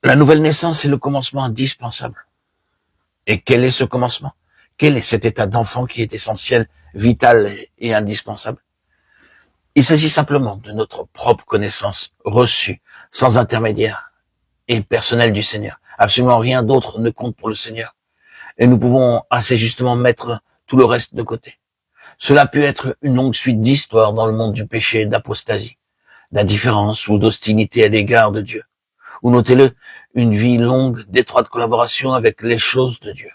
La nouvelle naissance est le commencement indispensable. Et quel est ce commencement? Quel est cet état d'enfant qui est essentiel, vital et indispensable? Il s'agit simplement de notre propre connaissance reçue, sans intermédiaire et personnelle du Seigneur. Absolument rien d'autre ne compte pour le Seigneur. Et nous pouvons assez justement mettre tout le reste de côté. Cela peut être une longue suite d'histoires dans le monde du péché, d'apostasie, d'indifférence ou d'hostilité à l'égard de Dieu. Ou notez-le, une vie longue d'étroite collaboration avec les choses de Dieu.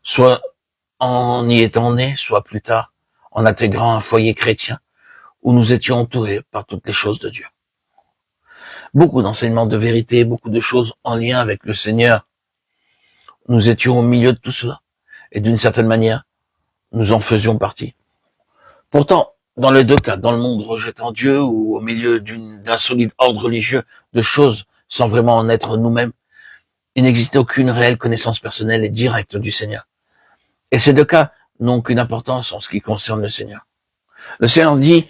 Soit en y étant nés, soit plus tard, en intégrant un foyer chrétien, où nous étions entourés par toutes les choses de Dieu. Beaucoup d'enseignements de vérité, beaucoup de choses en lien avec le Seigneur. Nous étions au milieu de tout cela. Et d'une certaine manière, nous en faisions partie. Pourtant, dans les deux cas, dans le monde rejetant Dieu ou au milieu d'un solide ordre religieux de choses sans vraiment en être nous-mêmes, il n'existait aucune réelle connaissance personnelle et directe du Seigneur. Et ces deux cas n'ont qu'une importance en ce qui concerne le Seigneur. Le Seigneur dit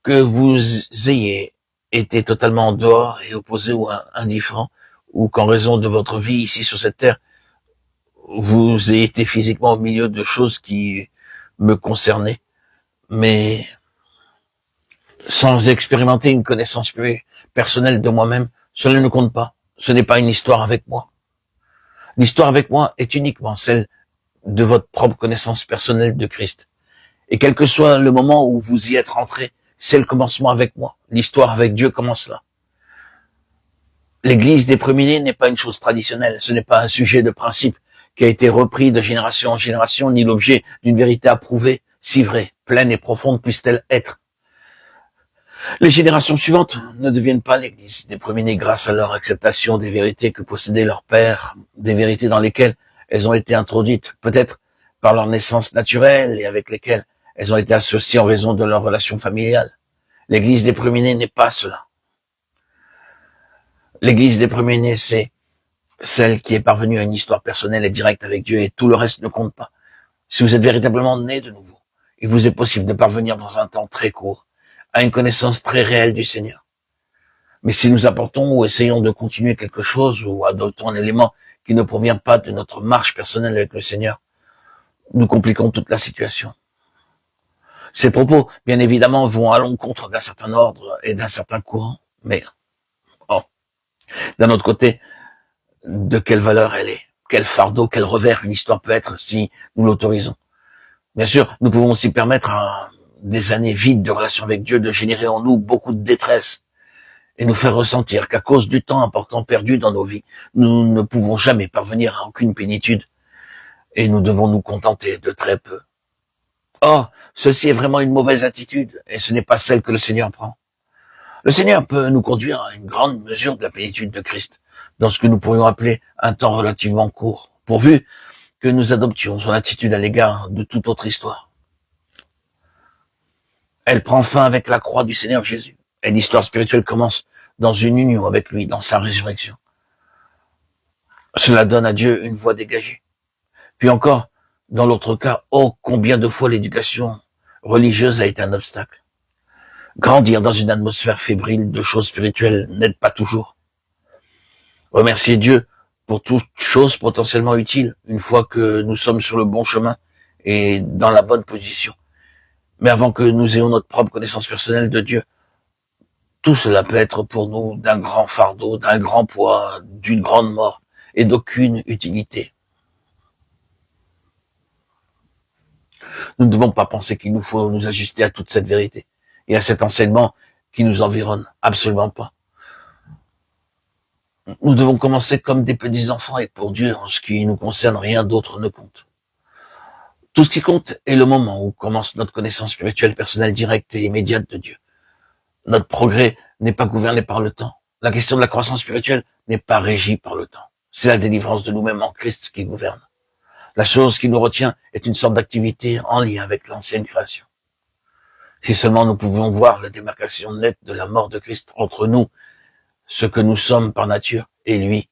que vous ayez été totalement en dehors et opposé ou indifférent, ou qu'en raison de votre vie ici sur cette terre, vous ayez été physiquement au milieu de choses qui me concernaient, mais sans expérimenter une connaissance plus personnelle de moi-même, cela ne compte pas. Ce n'est pas une histoire avec moi. L'histoire avec moi est uniquement celle de votre propre connaissance personnelle de Christ. Et quel que soit le moment où vous y êtes rentré, c'est le commencement avec moi. L'histoire avec Dieu commence là. L'église des premiers-nés n'est pas une chose traditionnelle. Ce n'est pas un sujet de principe qui a été repris de génération en génération, ni l'objet d'une vérité approuvée, si vraie, pleine et profonde puisse-t-elle être. Les générations suivantes ne deviennent pas l'église des premiers-nés grâce à leur acceptation des vérités que possédait leur père, des vérités dans lesquelles elles ont été introduites, peut-être par leur naissance naturelle et avec lesquelles elles ont été associées en raison de leur relation familiale. L'église des premiers-nés n'est pas cela. L'église des premiers-nés, c'est celle qui est parvenue à une histoire personnelle et directe avec Dieu, et tout le reste ne compte pas. Si vous êtes véritablement né de nouveau, il vous est possible de parvenir dans un temps très court à une connaissance très réelle du Seigneur. Mais si nous apportons ou essayons de continuer quelque chose ou adoptons un élément qui ne provient pas de notre marche personnelle avec le Seigneur, nous compliquons toute la situation. Ces propos, bien évidemment, vont à l'encontre d'un certain ordre et d'un certain courant, mais d'un autre côté, de quelle valeur elle est, quel fardeau, quel revers une histoire peut être si nous l'autorisons. Bien sûr, nous pouvons aussi permettre à des années vides de relation avec Dieu de générer en nous beaucoup de détresse et nous faire ressentir qu'à cause du temps important perdu dans nos vies, nous ne pouvons jamais parvenir à aucune plénitude et nous devons nous contenter de très peu. Or, ceci est vraiment une mauvaise attitude et ce n'est pas celle que le Seigneur prend. Le Seigneur peut nous conduire à une grande mesure de la plénitude de Christ, dans ce que nous pourrions appeler un temps relativement court, pourvu que nous adoptions son attitude à l'égard de toute autre histoire. Elle prend fin avec la croix du Seigneur Jésus, et l'histoire spirituelle commence dans une union avec lui, dans sa résurrection. Cela donne à Dieu une voie dégagée. Puis encore, dans l'autre cas, oh, combien de fois l'éducation religieuse a été un obstacle. Grandir dans une atmosphère fébrile de choses spirituelles n'aide pas toujours. Remercier Dieu pour toute chose potentiellement utile une fois que nous sommes sur le bon chemin et dans la bonne position. Mais avant que nous ayons notre propre connaissance personnelle de Dieu, tout cela peut être pour nous d'un grand fardeau, d'un grand poids, d'une grande mort et d'aucune utilité. Nous ne devons pas penser qu'il nous faut nous ajuster à toute cette vérité et à cet enseignement qui nous environne. Absolument pas. Nous devons commencer comme des petits enfants et pour Dieu, en ce qui nous concerne, rien d'autre ne compte. Tout ce qui compte est le moment où commence notre connaissance spirituelle personnelle directe et immédiate de Dieu. Notre progrès n'est pas gouverné par le temps. La question de la croissance spirituelle n'est pas régie par le temps. C'est la délivrance de nous-mêmes en Christ qui gouverne. La chose qui nous retient est une sorte d'activité en lien avec l'ancienne création. Si seulement nous pouvions voir la démarcation nette de la mort de Christ entre nous, ce que nous sommes par nature, et lui,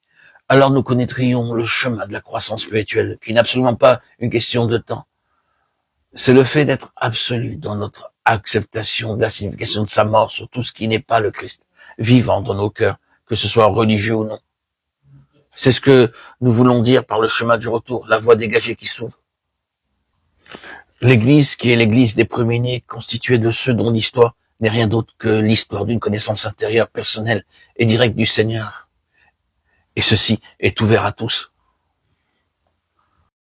alors nous connaîtrions le chemin de la croissance spirituelle, qui n'est absolument pas une question de temps. C'est le fait d'être absolu dans notre acceptation de la signification de sa mort sur tout ce qui n'est pas le Christ, vivant dans nos cœurs, que ce soit religieux ou non. C'est ce que nous voulons dire par le chemin du retour, la voie dégagée qui s'ouvre. L'Église, qui est l'Église des premiers-nés, constituée de ceux dont l'histoire n'est rien d'autre que l'histoire d'une connaissance intérieure, personnelle et directe du Seigneur. Et ceci est ouvert à tous.